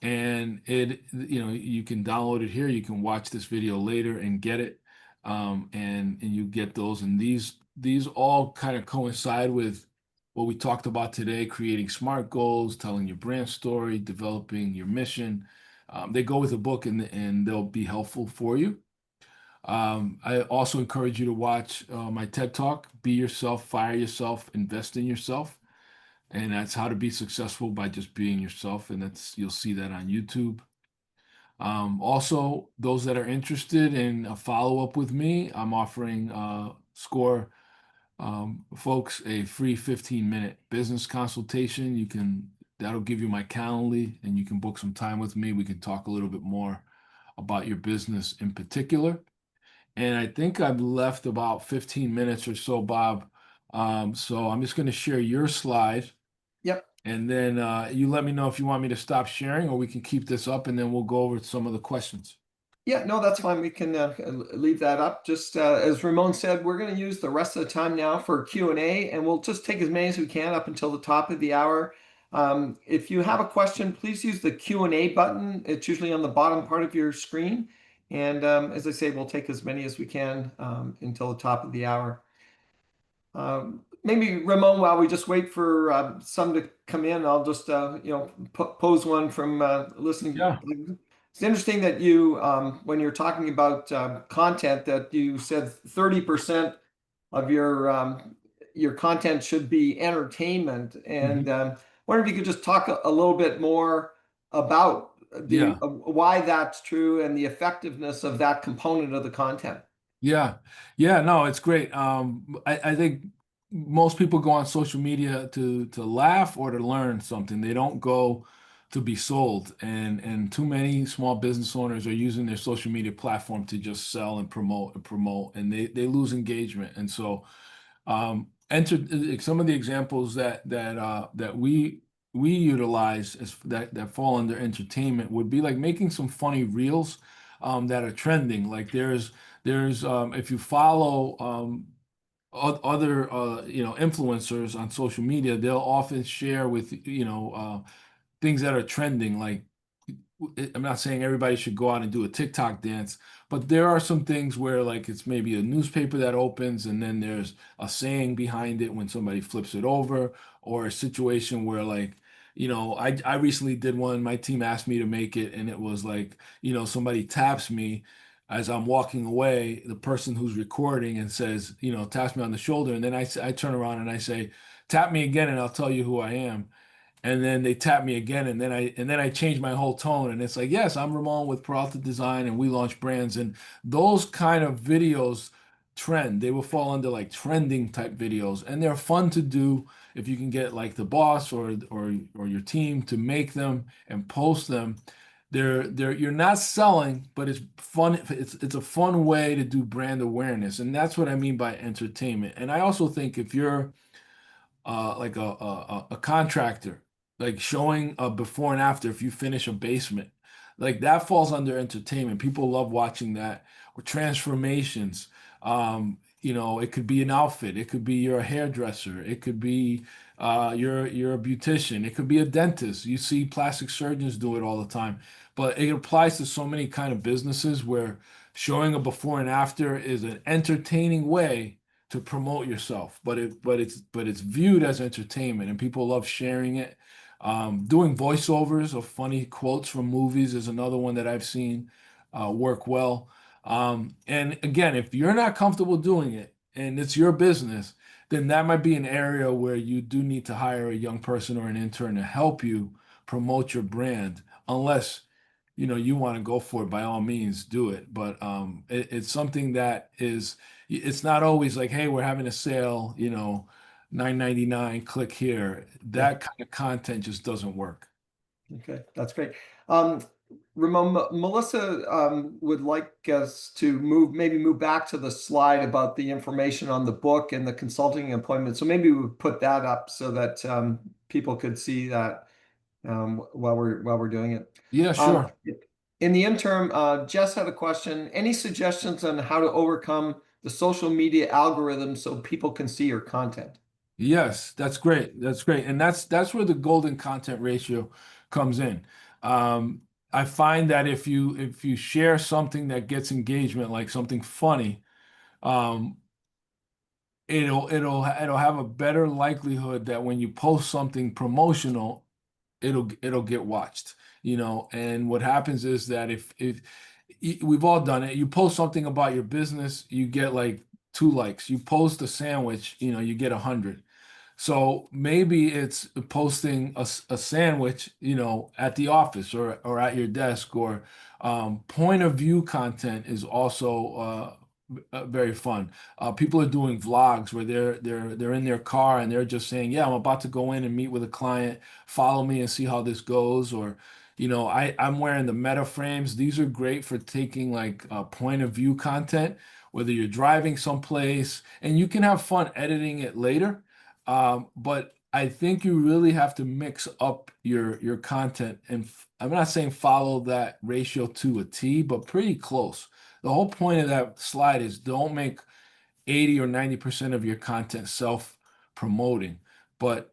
B: And you can download it here. You can watch this video later and get it. And you get those. And these all kind of coincide with what we talked about today, creating SMART goals, telling your brand story, developing your mission. They go with a book and they'll be helpful for you. I also encourage you to watch my TED Talk, Be Yourself, Fire Yourself, Invest in Yourself. And that's how to be successful by just being yourself. And you'll see that on YouTube. Also, those that are interested in a follow-up with me, I'm offering SCORE folks a free 15-minute business consultation. That'll give you my Calendly and you can book some time with me. We can talk a little bit more about your business in particular. And I think I've left about 15 minutes or so, Bob. So I'm just going to share your slide.
A: Yep.
B: And then you let me know if you want me to stop sharing or we can keep this up and then we'll go over some of the questions.
A: Yeah, no, that's fine. We can leave that up. Just as Ramon said, we're going to use the rest of the time now for Q&A, and we'll just take as many as we can up until the top of the hour. If you have a question, please use the Q&A button. It's usually on the bottom part of your screen. And as I say, we'll take as many as we can until the top of the hour. Maybe Ramon, while we just wait for some to come in, I'll just pose one from listening.
B: Yeah.
A: It's interesting that you, when you're talking about content, that you said 30% of your content should be entertainment, and wonder if you could just talk a little bit more about
B: Yeah.
A: why that's true and the effectiveness of that component of the content.
B: Yeah. Yeah. No, it's great. I think most people go on social media to laugh or to learn something. They don't go to be sold. And too many small business owners are using their social media platform to just sell and promote, and they lose engagement. And so enter some of the examples that we utilize that fall under entertainment would be like making some funny reels. that are trending. Like there's if you follow other influencers on social media, they'll often share with things that are trending. Like I'm not saying everybody should go out and do a TikTok dance, but there are some things where like it's maybe a newspaper that opens and then there's a saying behind it when somebody flips it over, or a situation where like, I recently did one, my team asked me to make it, and it was like, somebody taps me as I'm walking away, the person who's recording, and says, taps me on the shoulder, and then I turn around and I say, tap me again and I'll tell you who I am. And then they tap me again, and then I change my whole tone, and it's like, yes, I'm Ramon with Peralta Design, and we launch brands, and those kind of videos trend. They will fall under like trending type videos, and they're fun to do if you can get like the boss or your team to make them and post them. They're you're not selling, but it's fun. It's a fun way to do brand awareness, and that's what I mean by entertainment. And I also think if you're like a contractor, like showing a before and after if you finish a basement, like that falls under entertainment. People love watching that. Or transformations. It could be an outfit. It could be you're a hairdresser. It could be you're a beautician. It could be a dentist. You see plastic surgeons do it all the time. But it applies to so many kind of businesses where showing a before and after is an entertaining way to promote yourself, but it's viewed as entertainment, and people love sharing it. Doing voiceovers of funny quotes from movies is another one that I've seen work well. And again, if you're not comfortable doing it and it's your business, then that might be an area where you do need to hire a young person or an intern to help you promote your brand, unless you want to go for it. By all means do it, but it's something that is, it's not always like, hey, we're having a sale, 9.99, click here.
A: Yeah.
B: That kind of content just doesn't work.
A: Okay, that's great. Um, Ramon, Melissa would like us to maybe move back to the slide about the information on the book and the consulting appointment. So maybe we would put that up so that people could see that while we're doing it.
B: Yeah,
A: Um,
B: sure.
A: in the interim, Jess had a question. Any suggestions on how to overcome the social media algorithm so people can see your content?
B: Yes, that's great. That's great. And that's where the golden content ratio comes in. Um, I find that if you share something that gets engagement, like something funny, um, it'll have a better likelihood that when you post something promotional, it'll get watched. And what happens is that if we've all done it, you post something about your business, you get like 2 likes. You post a sandwich, you get 100. So maybe it's posting a sandwich, at the office or at your desk, or point of view content is also very fun. People are doing vlogs where they're in their car and they're just saying, "Yeah, I'm about to go in and meet with a client. Follow me and see how this goes." Or, I'm wearing the Meta frames. These are great for taking like point of view content, whether you're driving someplace, and you can have fun editing it later. But I think you really have to mix up your content, and I'm not saying follow that ratio to a T, but pretty close. The whole point of that slide is don't make 80 or 90% of your content self-promoting, but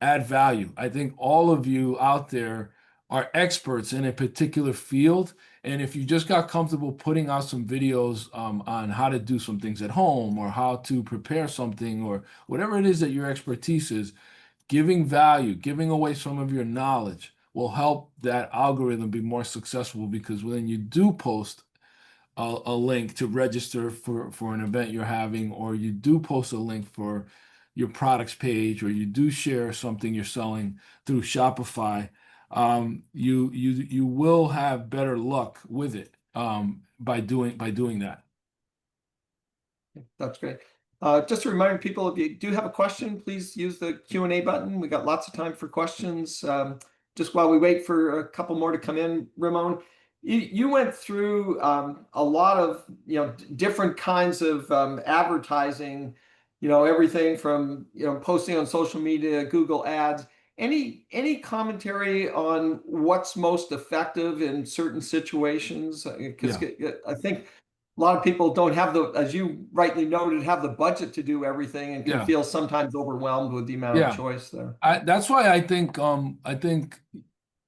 B: add value. I think all of you out there are experts in a particular field. And if you just got comfortable putting out some videos on how to do some things at home, or how to prepare something, or whatever it is that your expertise is, giving value, giving away some of your knowledge will help that algorithm be more successful, because when you do post a link to register for an event you're having, or you do post a link for your products page, or you do share something you're selling through Shopify, you will have better luck with it by doing that.
A: That's great. Just a reminder, people, if you do have a question, please use the Q&A button. We got lots of time for questions. Just while we wait for a couple more to come in, Ramon, you went through a lot of different kinds of advertising, everything from posting on social media, Google ads. Any commentary on what's most effective in certain situations? Because
B: Yeah,
A: I think a lot of people don't have the, as you rightly noted, have the budget to do everything and can
B: yeah,
A: feel sometimes overwhelmed with the amount of
B: yeah.
A: choice there.
B: That's why I think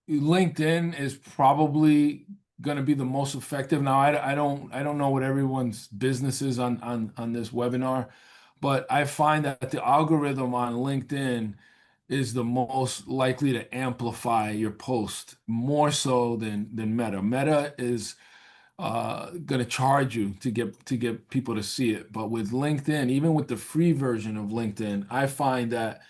B: LinkedIn is probably going to be the most effective. Now, I don't know what everyone's business is on this webinar, but I find that the algorithm on LinkedIn is the most likely to amplify your post more so than Meta. Meta is going to charge you to get people to see it, but with LinkedIn, even with the free version of LinkedIn, I find that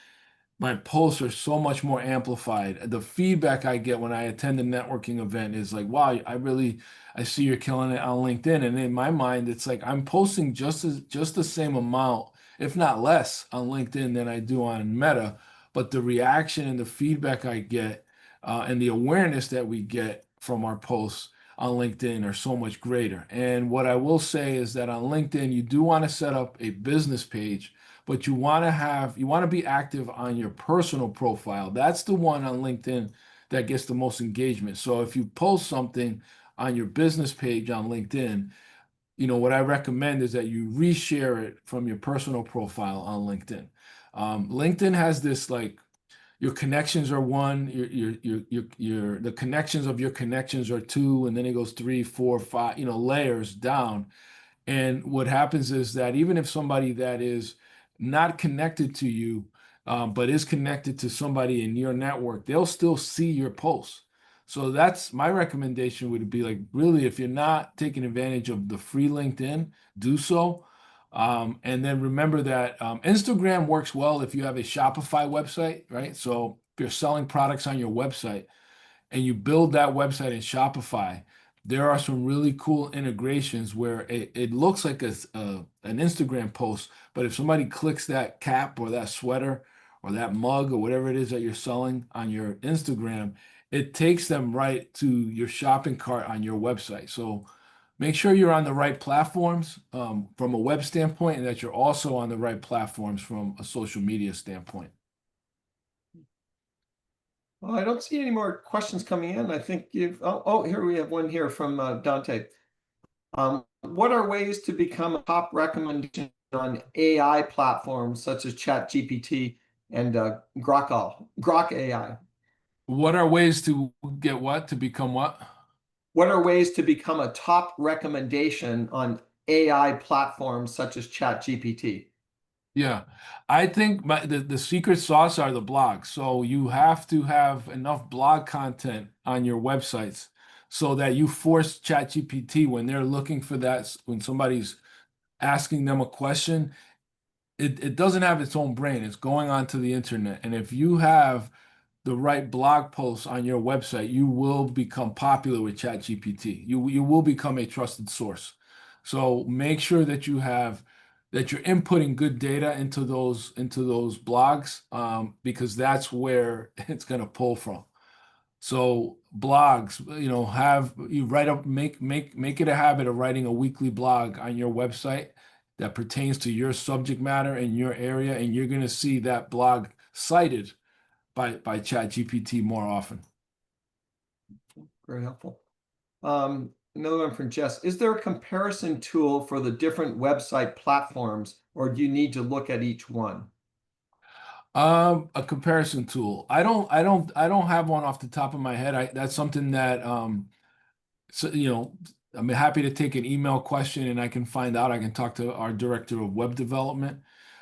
B: my posts are so much more amplified. The feedback I get when I attend a networking event is like, wow, I see you're killing it on LinkedIn. And in my mind, it's like I'm posting just the same amount, if not less, on LinkedIn than I do on Meta. But the reaction and the feedback I get, and the awareness that we get from our posts on LinkedIn are so much greater. And what I will say is that on LinkedIn, you do want to set up a business page, but you want to be active on your personal profile. That's the one on LinkedIn that gets the most engagement. So if you post something on your business page on LinkedIn, what I recommend is that you reshare it from your personal profile on LinkedIn. LinkedIn has this, like, your connections are one, the connections of your connections are two, and then it goes three, four, five, layers down. And what happens is that even if somebody that is not connected to you, but is connected to somebody in your network, they'll still see your posts. So that's my recommendation, would be, like, really, if you're not taking advantage of the free LinkedIn, do so. And then remember that Instagram works well if you have a Shopify website, right? So if you're selling products on your website, and you build that website in Shopify, there are some really cool integrations where it looks like an Instagram post, but if somebody clicks that cap or that sweater or that mug or whatever it is that you're selling on your Instagram, it takes them right to your shopping cart on your website. So make sure you're on the right platforms, from a web standpoint, and that you're also on the right platforms from a social media standpoint.
A: Well, I don't see any more questions coming in. I think here we have one here from Dante. What are ways to become a top recommendation on AI platforms such as ChatGPT and Grok AI?
B: What are ways to get what to become what?
A: What are ways to become a top recommendation on AI platforms such as ChatGPT?
B: Yeah, I think the secret sauce are the blogs. So you have to have enough blog content on your websites so that you force ChatGPT, when they're looking for that, when somebody's asking them a question, it doesn't have its own brain. It's going onto the internet. And if you have the right blog posts on your website, you will become popular with ChatGPT. You will become a trusted source. So make sure that you're inputting good data into those blogs, because that's where it's going to pull from. So blogs, have you write up, make it a habit of writing a weekly blog on your website that pertains to your subject matter in your area, and you're going to see that blog cited by ChatGPT more often.
A: Very helpful. Another one from Jess. Is there a comparison tool for the different website platforms, or do you need to look at each one?
B: A comparison tool. I don't have one off the top of my head. That's something that, so, I'm happy to take an email question and I can find out. I can talk to our director of web development.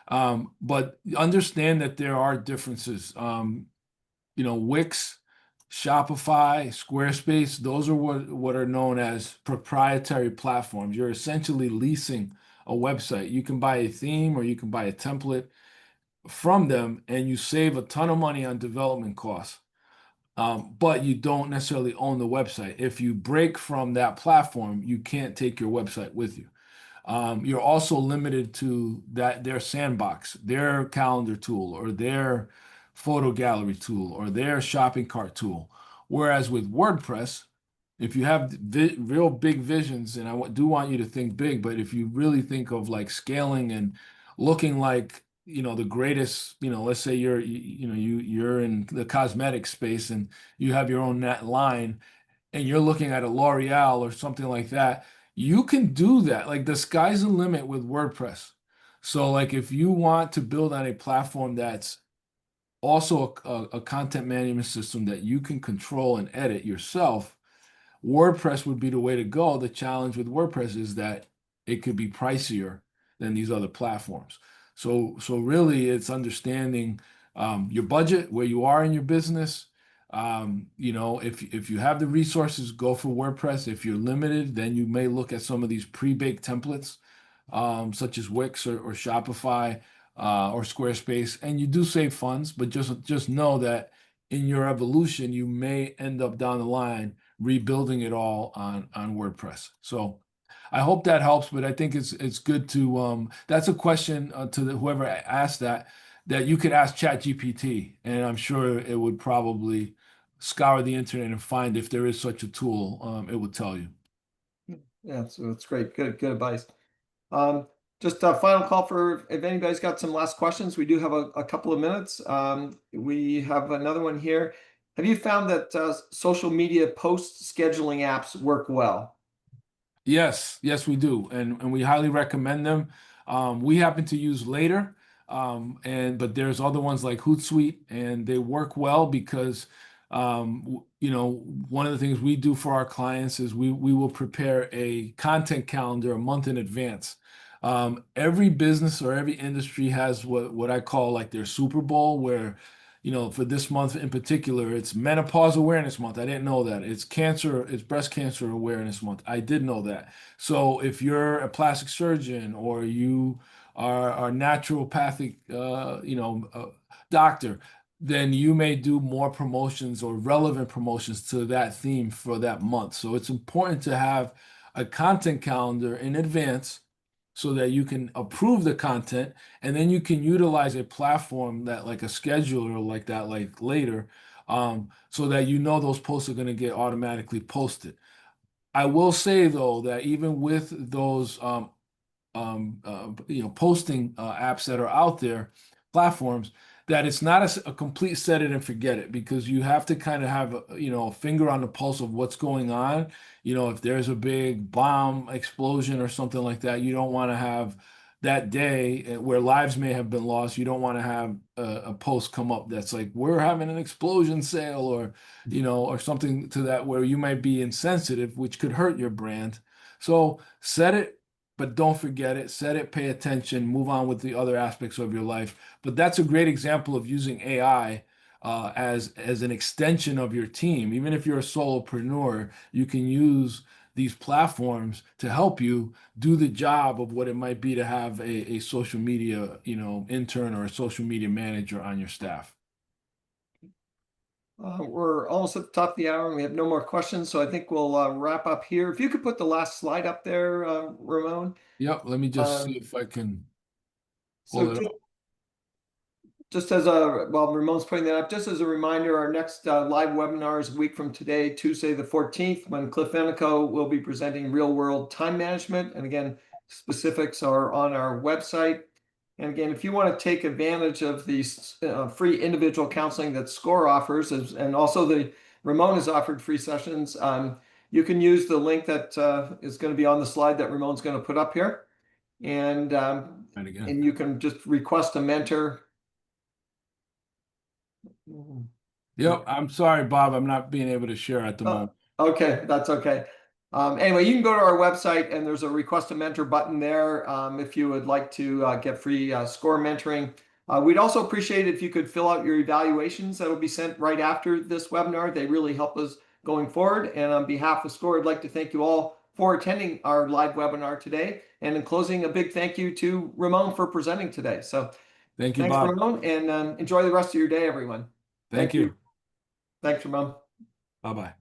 B: But understand that there are differences. Wix, Shopify, Squarespace, those are what are known as proprietary platforms. You're essentially leasing a website. You can buy a theme or you can buy a template from them, and you save a ton of money on development costs. But you don't necessarily own the website. If you break from that platform, you can't take your website with you. You're also limited to their sandbox, their calendar tool, or their photo gallery tool, or their shopping cart tool. Whereas with WordPress, if you have real big visions, and do want you to think big, but if you really think of, like, scaling and looking like the greatest, let's say you're in the cosmetic space and you have your own net line and you're looking at a L'Oreal or something like that, you can do that. Like the sky's the limit with WordPress. So like if you want to build on a platform that's also a content management system that you can control and edit yourself, WordPress would be the way to go. The challenge with WordPress is that it could be pricier than these other platforms. So really, it's understanding your budget, where you are in your business. If you have the resources, go for WordPress. If you're limited, then you may look at some of these pre-baked templates, such as Wix or Shopify or Squarespace, and you do save funds. But just know that in your evolution, you may end up down the line rebuilding it all on WordPress. So I hope that helps, but I think it's good to that's a question to whoever asked that you could ask ChatGPT, and I'm sure it would probably scour the internet and find if there is such a tool. It would tell you.
A: Yeah, so it's great. Good advice. Um, just a final call for if anybody's got some last questions. We do have a couple of minutes. We have another one here. Have you found that social media post scheduling apps work well?
B: Yes, we do, and we highly recommend them. We happen to use Later, but there's other ones like Hootsuite, and they work well because one of the things we do for our clients is we will prepare a content calendar a month in advance. Every business or every industry has what I call like their Super Bowl, where for this month in particular, it's Menopause Awareness Month. I didn't know that. It's Breast Cancer Awareness Month. I did know that. So if you're a plastic surgeon or you are a naturopathic, doctor, then you may do more promotions or relevant promotions to that theme for that month. So it's important to have a content calendar in advance so that you can approve the content and then you can utilize a platform that like a scheduler like that, like Later, so that those posts are going to get automatically posted. I will say though that even with those posting apps that are out there, platforms, that it's not a complete set it and forget it, because you have to kind of have a finger on the pulse of what's going on. If there's a big bomb explosion or something like that, you don't want to have that day where lives may have been lost. You don't want to have a post come up that's like, we're having an explosion sale, or something to that, where you might be insensitive, which could hurt your brand. So set it, but don't forget it. Set it, pay attention, move on with the other aspects of your life. But that's a great example of using AI as an extension of your team. Even if you're a solopreneur, you can use these platforms to help you do the job of what it might be to have a social media, intern or a social media manager on your staff.
A: We're almost at the top of the hour and we have no more questions, so I think we'll wrap up here. If you could put the last slide up there, Ramon.
B: Yep, let me just see
A: Um,
B: if I can pull
A: so
B: it
A: just,
B: up.
A: just as while Ramon's putting that up, just as a reminder, our next live webinar is a week from today, Tuesday the 14th, when Cliff Enico will be presenting real world time management. And again, specifics are on our website. And again, if you want to take advantage of the free individual counseling that SCORE offers, and also Ramon has offered free sessions, you can use the link that is going to be on the slide that Ramon's going to put up here. And
B: And again.
A: and you can just request a mentor.
B: Yep, I'm sorry, Bob. I'm not being able to share at the moment.
A: Okay, that's okay. Anyway, you can go to our website and there's a request a mentor button there if you would like to get free SCORE mentoring. We'd also appreciate it if you could fill out your evaluations that will be sent right after this webinar. They really help us going forward. And on behalf of SCORE, I'd like to thank you all for attending our live webinar today. And in closing, a big thank you to Ramon for presenting today. So
B: Thank you,
A: thanks,
B: Bob.
A: Ramon, and enjoy the rest of your day, everyone.
B: Thank
A: Thank you.
B: you.
A: Thanks, Ramon.
B: Bye-bye.